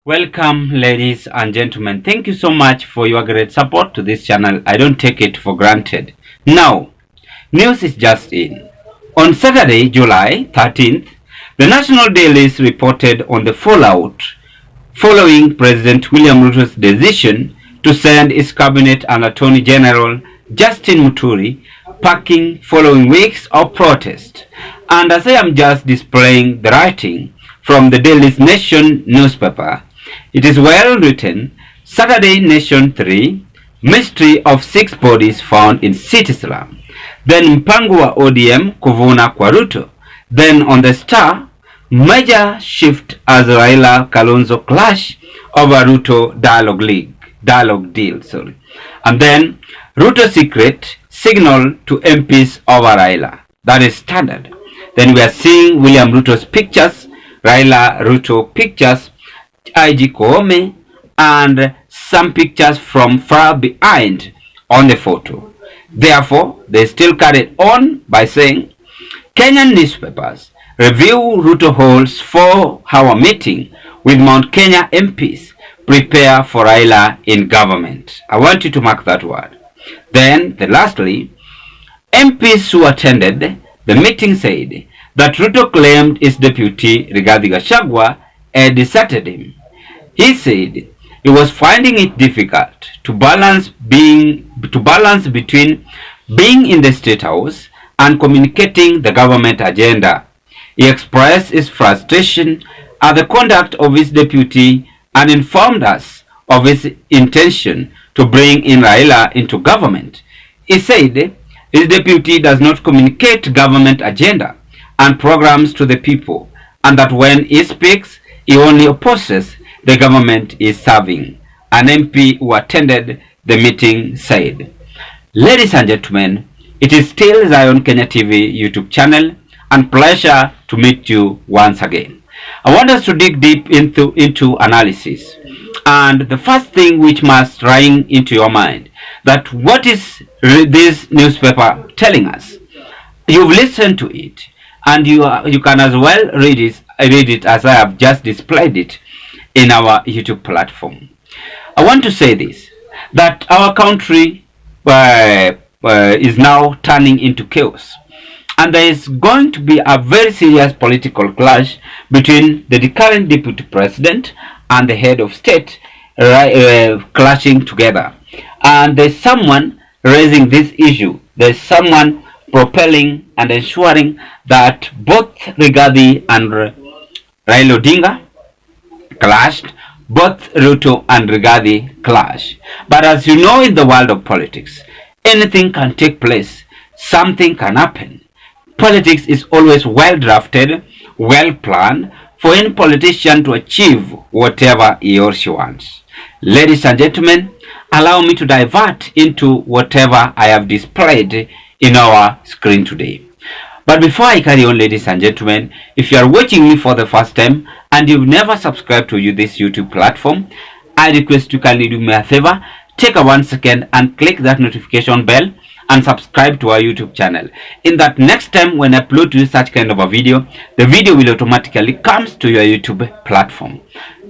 Welcome, ladies and gentlemen. Thank you so much for your great support to this channel. I don't take it for granted. Now, news is just in. On Saturday, July 13th, the national dailies reported on the fallout following President William Ruto's decision to send his cabinet and Attorney General Justin Muturi packing following weeks of protest. And as I am just displaying the writing from the Daily's Nation newspaper, it is well written. Saturday Nation 3, mystery of 6 bodies found in city slum. Then mpango wa ODM kuvuna kwa Ruto. Then on the Star, major shift as RAILA Kalonzo clash over Ruto dialogue deal. And then Ruto secret signal to MPs over RAILA. That is standard. Then we are seeing William Ruto's pictures, RAILA Ruto pictures, IG Koome, and some pictures from far behind on the photo. Therefore, they still carried on by saying, Kenyan newspapers review Ruto holds 4-hour meeting with Mount Kenya MPs, prepare for RAILA in government. I want you to mark that word. Then, lastly, MPs who attended the meeting said that Ruto claimed his deputy Rigathi Gachagua had deserted him. He said he was finding it difficult to balance between being in the State House and communicating the government agenda. He expressed his frustration at the conduct of his deputy and informed us of his intention to bring in RAILA into government. He said his deputy does not communicate government agenda and programs to the people, and that when he speaks, he only opposes the government is serving. An MP who attended the meeting said. Ladies and gentlemen, it is still Zion Kenya TV YouTube channel, and pleasure to meet you once again. I want us to dig deep into analysis. And the first thing which must ring into your mind, that what is this newspaper telling us? You've listened to it, and you can as well read it as I have just displayed it in our YouTube platform. I want to say this, that our country is now turning into chaos, and there is going to be a very serious political clash between the current deputy president and the head of state clashing together. And there's someone raising this issue. There's someone propelling and ensuring that both Rigathi and Raila Odinga clashed, both Ruto and Rigathi clash. But as you know, in the world of politics, anything can take place, something can happen. Politics is always well drafted, well planned for any politician to achieve whatever he or she wants. Ladies and gentlemen, allow me to divert into whatever I have displayed in our screen today. But before I carry on, ladies and gentlemen, if you are watching me for the first time and you've never subscribed to this YouTube platform, I request you kindly do me a favor, take a 1 second and click that notification bell and subscribe to our YouTube channel. In that next time when I upload to you such kind of a video, the video will automatically comes to your YouTube platform.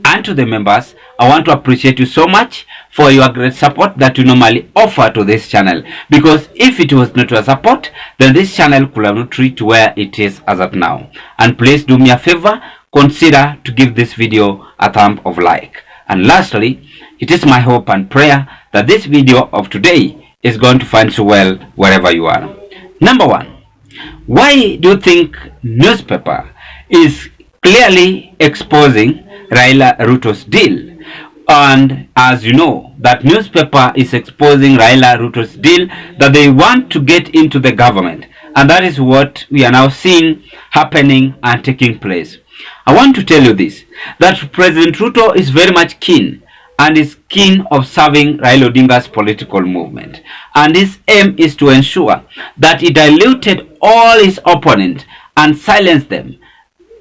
And to the members, I want to appreciate you so much for your great support that you normally offer to this channel, because if it was not your support, then this channel could have not reached where it is as of now. And please do me a favor, consider to give this video a thumb of like. And lastly, it is my hope and prayer that this video of today is going to find you well wherever you are. Number 1, why do you think newspaper is clearly exposing RAILA Ruto's deal? And as you know, that newspaper is exposing RAILA Ruto's deal, that they want to get into the government, and that is what we are now seeing happening and taking place. I want to tell you this, that President Ruto is very much keen and is keen of serving Raila Odinga's political movement, and his aim is to ensure that he diluted all his opponents and silenced them.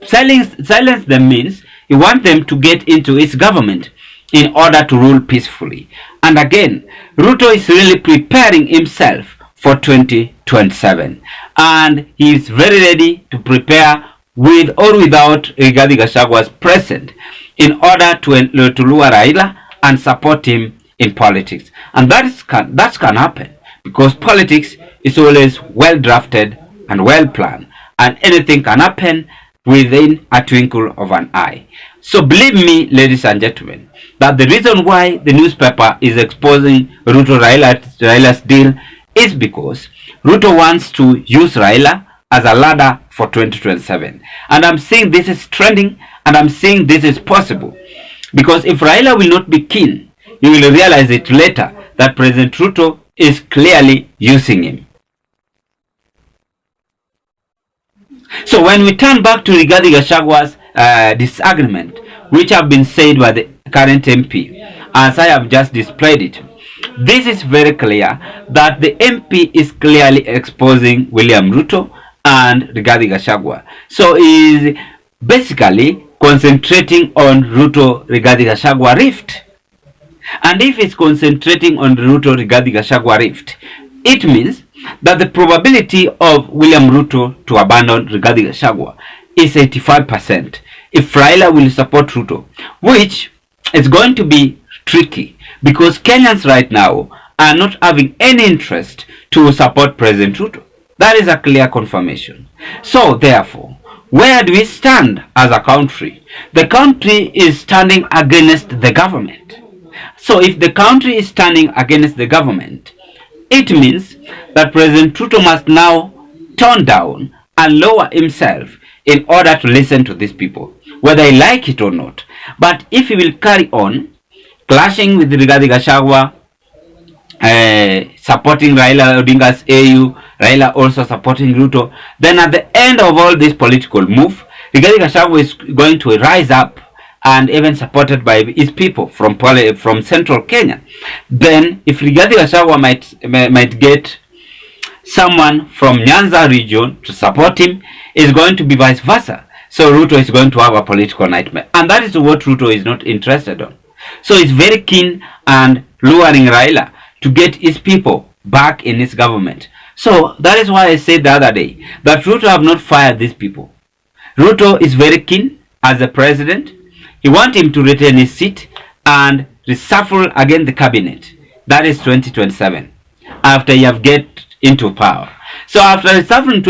Silence them means he wants them to get into his government in order to rule peacefully. And again, Ruto is really preparing himself for 2027, and he is very ready to prepare with or without Rigathi Gachagua's present. in order to lure Raila and support him in politics. And that can happen because politics is always well drafted and well planned, and anything can happen within a twinkle of an eye. So believe me, ladies and gentlemen, that the reason why the newspaper is exposing Raila's deal is because Ruto wants to use Raila as a ladder for 2027. And I'm saying this is trending, and I'm saying this is possible. Because if Raila will not be keen, you will realize it later that President Ruto is clearly using him. So when we turn back to Rigathi Gachagwa's disagreement, which have been said by the current MP, as I have just displayed it, this is very clear that the MP is clearly exposing William Ruto and Rigathi Gachagua. So he is basically concentrating on Ruto-Rigathi Gachagua rift. And if it's concentrating on Ruto-Rigathi Gachagua rift, it means that the probability of William Ruto to abandon Rigathi Gachagua is 85% if Raila will support Ruto, which is going to be tricky because Kenyans right now are not having any interest to support President Ruto. That is a clear confirmation. So therefore, where do we stand as a country? The country is standing against the government. So if the country is standing against the government, it means that President Ruto must now tone down and lower himself in order to listen to these people, whether he like it or not. But if he will carry on clashing with Rigathi Gachagua, supporting Raila Odinga's AU, Raila also supporting Ruto, then at the end of all this political move, Rigathi Gachagua is going to rise up and even supported by his people from central Kenya. Then if Rigathi Gachagua might get someone from Nyanza region to support him, it's going to be vice versa. So Ruto is going to have a political nightmare. And that is what Ruto is not interested on. So he's very keen and luring Raila to get his people back in his government. So that is why I said the other day that Ruto have not fired these people. Ruto is very keen as the president. He wants him to retain his seat and reshuffle again the cabinet. That is 2027 after you have get into power. So after reshuffling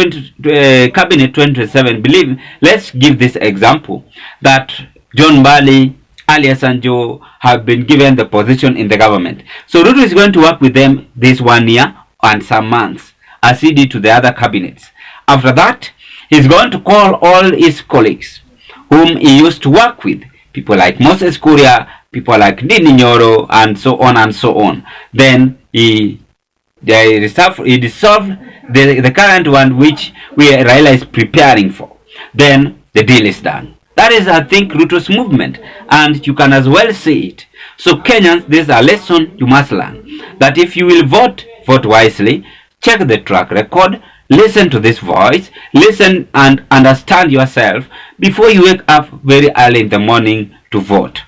cabinet 2027, let's give this example that John Mbali, alias Sanjo have been given the position in the government. So Ruto is going to work with them this 1 year and some months as he did to the other cabinets. After that, he's going to call all his colleagues whom he used to work with, people like Moses Kuria, people like Ndini Nyoro, and so on and so on. Then he dissolved the current one which Raila is preparing for. Then the deal is done. That is, I think, Ruto's movement, and you can as well see it. So Kenyans, this is a lesson you must learn, that if you will vote wisely, check the track record, listen to this voice, listen and understand yourself before you wake up very early in the morning to vote.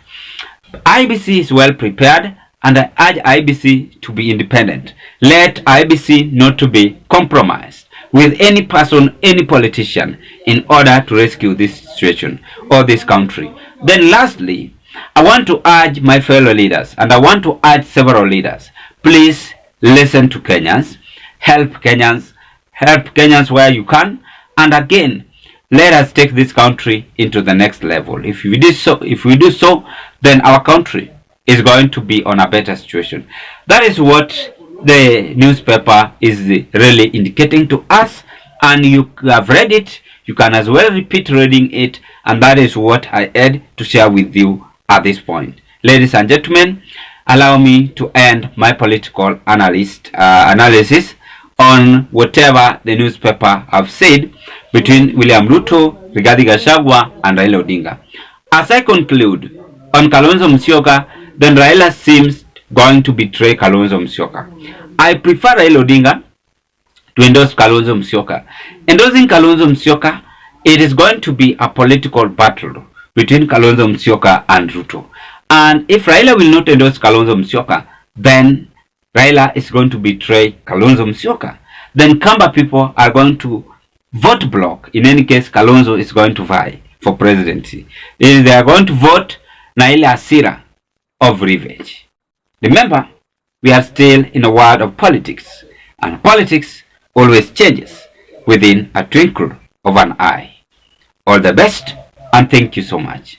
IBC is well prepared, and I urge IBC to be independent. Let IBC not to be compromised with any person, any politician, in order to rescue this situation or this country. Then lastly, I want to urge my fellow leaders, and I want to urge several leaders, please listen to Kenyans, help Kenyans where you can, and again, let us take this country into the next level. If we do so, then our country is going to be on a better situation. That is what the newspaper is really indicating to us, and you have read it. You can as well repeat reading it, and that is what I had to share with you at this point. Ladies and gentlemen, allow me to end my political analysis on whatever the newspaper have said between William Ruto, Rigathi Gachagua, and Raila Odinga. As I conclude on Kalonzo Musyoka, then Raila seems going to betray Kalonzo Musyoka. I prefer Raila Odinga to endorse Kalonzo Musyoka. Endorsing Kalonzo Musyoka, it is going to be a political battle between Kalonzo Musyoka and Ruto. And if Raila will not endorse Kalonzo Musyoka, then Raila is going to betray Kalonzo Musyoka. Then Kamba people are going to vote block. In any case, Kalonzo is going to vie for presidency. They are going to vote na ile hasira of revenge. Remember, we are still in a world of politics, and politics always changes within a twinkle of an eye. All the best, and thank you so much.